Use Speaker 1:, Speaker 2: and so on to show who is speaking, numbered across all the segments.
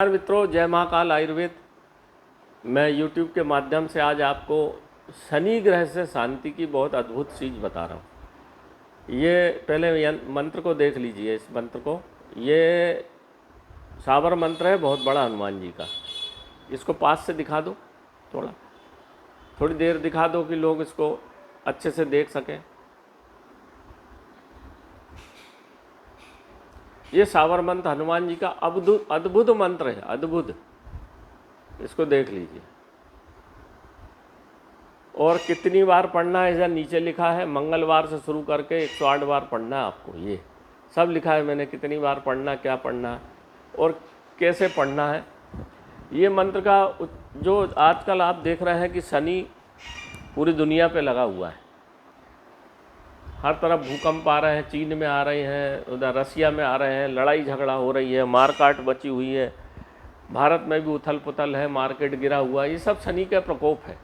Speaker 1: नमस्कार मित्रों, जय महाकाल आयुर्वेद। मैं YouTube के माध्यम से आज आपको शनि ग्रह से शांति की बहुत अद्भुत चीज़ बता रहा हूँ। ये पहले मंत्र को देख लीजिए। इस मंत्र को, ये साबर मंत्र है बहुत बड़ा हनुमान जी का। इसको पास से दिखा दो, थोड़ी देर दिखा दो कि लोग इसको अच्छे से देख सकें। ये साबर मंत्र हनुमान जी का अद्भुत मंत्र है, अद्भुत। इसको देख लीजिए। और कितनी बार पढ़ना है इधर नीचे लिखा है। मंगलवार से शुरू करके 108 बार पढ़ना है आपको। ये सब लिखा है मैंने, कितनी बार पढ़ना, क्या पढ़ना है और कैसे पढ़ना है। ये मंत्र का जो आजकल आप देख रहे हैं कि शनि पूरी दुनिया पे लगा हुआ है। हर तरफ भूकंप आ रहे हैं, चीन में आ रहे हैं, उधर रसिया में आ रहे हैं, लड़ाई झगड़ा हो रही है, मारकाट बची हुई है, भारत में भी उथल पुथल है, मार्केट गिरा हुआ है। ये सब शनि का प्रकोप है।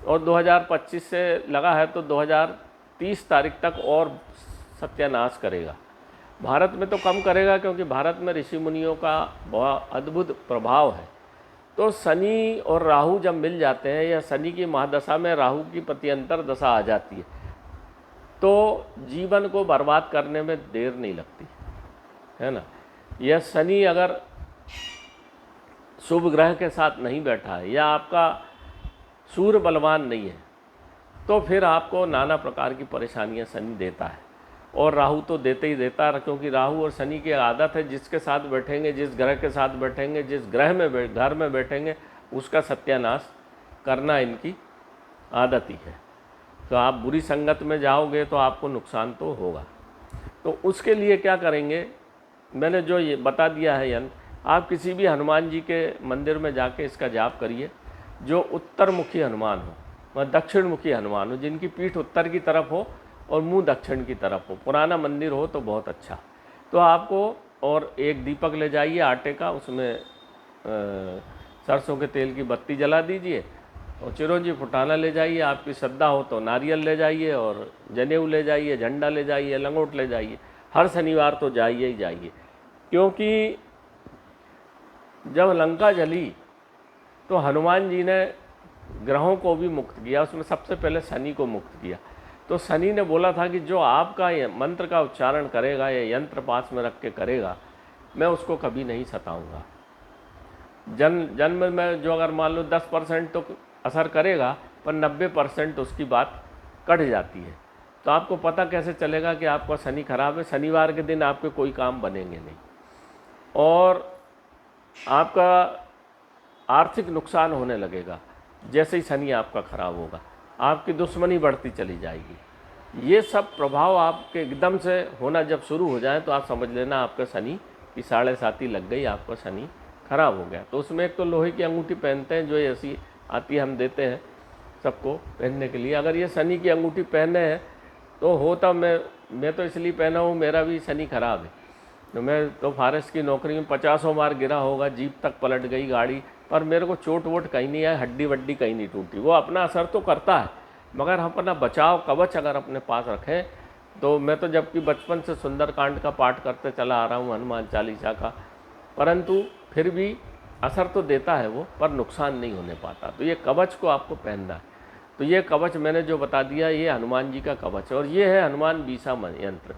Speaker 1: और 2025 से लगा है तो 2030 तारीख तक और सत्यानाश करेगा। भारत में तो कम करेगा क्योंकि भारत में ऋषि मुनियों का बहुत अद्भुत प्रभाव है। तो शनि और राहु जब मिल जाते हैं या शनि की महादशा में राहु की प्रत्यंतर दशा आ जाती है तो जीवन को बर्बाद करने में देर नहीं लगती है ना। यह शनि अगर शुभ ग्रह के साथ नहीं बैठा है या आपका सूर्य बलवान नहीं है तो फिर आपको नाना प्रकार की परेशानियां शनि देता है। और राहु तो देते ही देता है, क्योंकि राहु और शनि की आदत है जिसके साथ बैठेंगे, जिस ग्रह के साथ बैठेंगे, जिस ग्रह में घर में बैठेंगे उसका सत्यानाश करना इनकी आदत ही है। तो आप बुरी संगत में जाओगे तो आपको नुकसान तो होगा। तो उसके लिए क्या करेंगे, मैंने जो ये बता दिया है यंत्र, आप किसी भी हनुमान जी के मंदिर में जाके इसका जाप करिए। जो उत्तर मुखी हनुमान हो, वह दक्षिण मुखी हनुमान हो, जिनकी पीठ उत्तर की तरफ हो और मुंह दक्षिण की तरफ हो, पुराना मंदिर हो तो बहुत अच्छा। तो आपको और एक दीपक ले जाइए आटे का, उसमें सरसों के तेल की बत्ती जला दीजिए और चिरौंजी फुटाना ले जाइए। आपकी श्रद्धा हो तो नारियल ले जाइए और जनेऊ ले जाइए, झंडा ले जाइए, लंगोट ले जाइए। हर शनिवार तो जाइए ही जाइए, क्योंकि जब लंका जली तो हनुमान जी ने ग्रहों को भी मुक्त किया, उसमें सबसे पहले शनि को मुक्त किया। तो शनि ने बोला था कि जो आपका ये मंत्र का उच्चारण करेगा, ये यंत्र पास में रख के करेगा, मैं उसको कभी नहीं सताऊँगा। जन्म में जो अगर मान लो 10% तो असर करेगा, पर 90% उसकी बात कट जाती है। तो आपको पता कैसे चलेगा कि आपका शनि खराब है? शनिवार के दिन आपके कोई काम बनेंगे नहीं और आपका आर्थिक नुकसान होने लगेगा। जैसे ही शनि आपका खराब होगा, आपकी दुश्मनी बढ़ती चली जाएगी। ये सब प्रभाव आपके एकदम से होना जब शुरू हो जाए तो आप समझ लेना आपका शनि की 7.5 लग गई, आपका शनि खराब हो गया। तो उसमें एक तो लोहे की अंगूठी पहनते हैं, जो ऐसी आती है, हम देते हैं सबको पहनने के लिए। अगर ये शनि की अंगूठी पहने हैं तो होता मैं तो इसलिए पहना हूँ, मेरा भी शनि खराब है। तो मैं तो फॉरेस्ट की नौकरी में 50 बार गिरा होगा, जीप तक पलट गई गाड़ी, पर मेरे को चोट वोट कहीं नहीं आई, हड्डी वड्डी कहीं नहीं टूटी। वो अपना असर तो करता है, मगर हम अपना बचाव कवच अगर अपने पास रखें तो मैं तो जबकि बचपन से सुंदरकांड का पाठ करते चला आ रहा हूँ, हनुमान चालीसा का, परंतु फिर भी असर तो देता है वो, पर नुकसान नहीं होने पाता। तो ये कवच को आपको पहनना है। तो ये कवच मैंने जो बता दिया, ये हनुमान जी का कवच है। और ये है हनुमान बीसा यंत्र,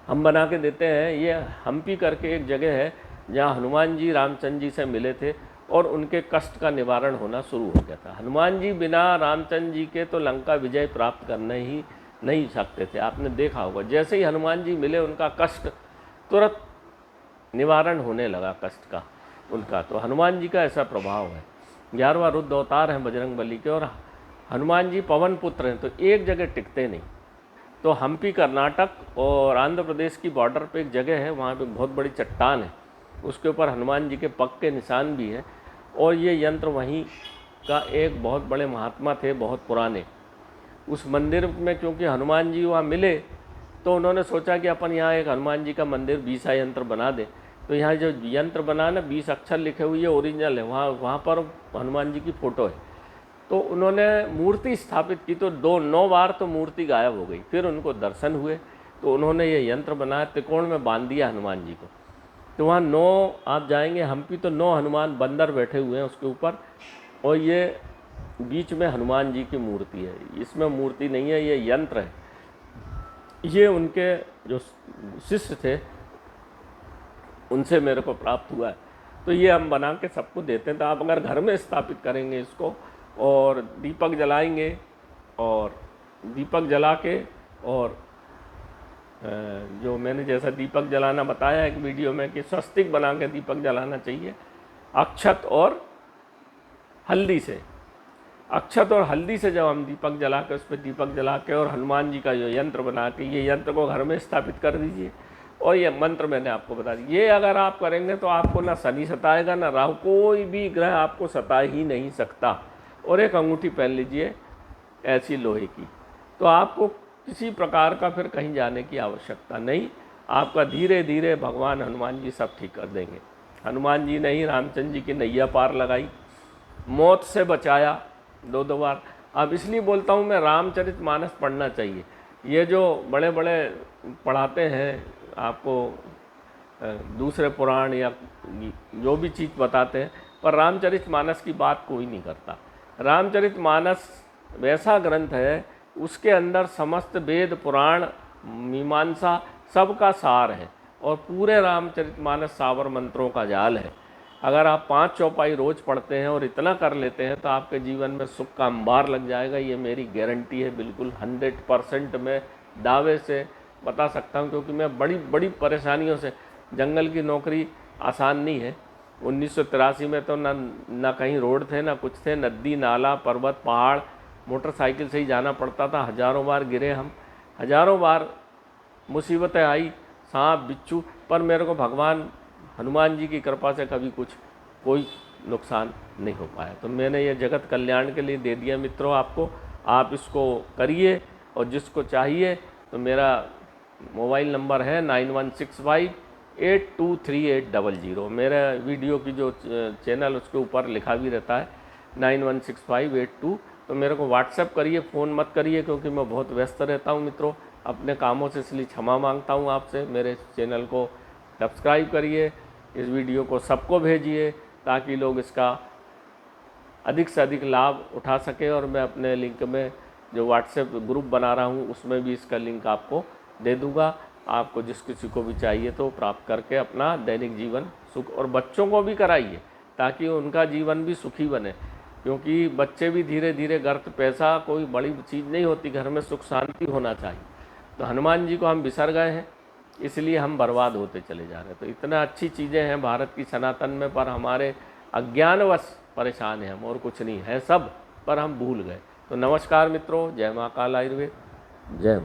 Speaker 1: हम बना के देते हैं। ये हम्पी करके एक जगह है जहाँ हनुमान जी रामचंद्र जी से मिले थे और उनके कष्ट का निवारण होना शुरू हो गया था। हनुमान जी बिना रामचंद्र जी के तो लंका विजय प्राप्त करने ही नहीं सकते थे। आपने देखा होगा, जैसे ही हनुमान जी मिले उनका कष्ट तुरंत निवारण होने लगा, कष्ट का उनका। तो हनुमान जी का ऐसा प्रभाव है। 11वां रुद्र अवतार हैं बजरंगबली के, और हनुमान जी पवन पुत्र हैं, तो एक जगह टिकते नहीं। तो हम्पी कर्नाटक और आंध्र प्रदेश की बॉर्डर पे एक जगह है, वहाँ पे बहुत बड़ी चट्टान है, उसके ऊपर हनुमान जी के पग के निशान भी हैं। और ये यंत्र वहीं का एक बहुत बड़े महात्मा थे, बहुत पुराने। उस मंदिर में क्योंकि हनुमान जी वहाँ मिले तो उन्होंने सोचा कि अपन यहाँ एक हनुमान जी का मंदिर बीसा यंत्र बना दें। तो यहाँ जो यंत्र बना ना, 20 अक्षर लिखे हुए ओरिजिनल है, वहाँ पर हनुमान जी की फ़ोटो है। तो उन्होंने मूर्ति स्थापित की, तो 9 बार तो मूर्ति गायब हो गई। फिर उनको दर्शन हुए तो उन्होंने ये यंत्र बनाया, त्रिकोण में बांध दिया हनुमान जी को। तो वहाँ 9 आप जाएंगे, हम्पी तो 9 हनुमान बंदर बैठे हुए हैं उसके ऊपर, और ये बीच में हनुमान जी की मूर्ति है। इसमें मूर्ति नहीं है, ये यंत्र है। ये उनके जो शिष्य थे उनसे मेरे को प्राप्त हुआ है। तो ये हम बना के सबको देते हैं। तो आप अगर घर में स्थापित करेंगे इसको और दीपक जलाएंगे, और दीपक जला के, और जो मैंने जैसा दीपक जलाना बताया एक वीडियो में कि स्वस्तिक बना के दीपक जलाना चाहिए, अक्षत और हल्दी से। अक्षत और हल्दी से जब हम दीपक जला के, उस पर दीपक जला के और हनुमान जी का जो यंत्र बना के, ये यंत्र को घर में स्थापित कर दीजिए। और ये मंत्र मैंने आपको बता दिया, ये अगर आप करेंगे तो आपको ना शनि सताएगा ना राहु, कोई भी ग्रह आपको सता ही नहीं सकता। और एक अंगूठी पहन लीजिए ऐसी लोहे की, तो आपको किसी प्रकार का फिर कहीं जाने की आवश्यकता नहीं। आपका धीरे धीरे भगवान हनुमान जी सब ठीक कर देंगे। हनुमान जी ने ही रामचंद्र जी की नैया पार लगाई, मौत से बचाया 2 बार। अब इसलिए बोलता हूँ मैं, रामचरितमानस पढ़ना चाहिए। ये जो बड़े बड़े पढ़ाते हैं आपको दूसरे पुराण या जो भी चीज़ बताते हैं, पर रामचरितमानस की बात कोई नहीं करता। रामचरितमानस वैसा ग्रंथ है, उसके अंदर समस्त वेद पुराण मीमांसा सबका सार है, और पूरे रामचरितमानस सावर मंत्रों का जाल है। अगर आप 5 चौपाई रोज़ पढ़ते हैं और इतना कर लेते हैं तो आपके जीवन में सुख का अंबार लग जाएगा। ये मेरी गारंटी है, बिल्कुल 100% मैं दावे से बता सकता हूँ, क्योंकि मैं बड़ी बड़ी परेशानियों से, जंगल की नौकरी आसान नहीं है। 1983 में तो ना कहीं रोड थे ना कुछ थे, नदी नाला पर्वत पहाड़, मोटरसाइकिल से ही जाना पड़ता था। हज़ारों बार गिरे हम, हज़ारों बार मुसीबतें आई, सांप बिच्छू, पर मेरे को भगवान हनुमान जी की कृपा से कभी कोई नुकसान नहीं हो पाया। तो मैंने ये जगत कल्याण के लिए दे दिया मित्रों आपको, आप इसको करिए। और जिसको चाहिए तो मेरा मोबाइल नंबर है 9165823800। मेरा वीडियो की जो चैनल उसके ऊपर लिखा भी रहता है 916582। तो मेरे को व्हाट्सएप करिए, फ़ोन मत करिए, क्योंकि मैं बहुत व्यस्त रहता हूँ मित्रों अपने कामों से, इसलिए क्षमा मांगता हूँ आपसे। मेरे चैनल को सब्सक्राइब करिए, इस वीडियो को सबको भेजिए ताकि लोग इसका अधिक से अधिक लाभ उठा सकें। और मैं अपने लिंक में जो व्हाट्सएप ग्रुप बना रहा हूँ उसमें भी इसका लिंक आपको दे दूँगा। आपको जिस किसी को भी चाहिए तो प्राप्त करके अपना दैनिक जीवन सुख, और बच्चों को भी कराइए ताकि उनका जीवन भी सुखी बने, क्योंकि बच्चे भी धीरे धीरे, गर्त पैसा कोई बड़ी चीज़ नहीं होती, घर में सुख शांति होना चाहिए। तो हनुमान जी को हम बिसर गए हैं, इसलिए हम बर्बाद होते चले जा रहे हैं। तो इतना अच्छी चीज़ें हैं भारत की सनातन में, पर हमारे अज्ञानवश परेशान हैं हम, और कुछ नहीं है सब, पर हम भूल गए। तो नमस्कार मित्रों, जय महाकाल आयुर्वेद, जय।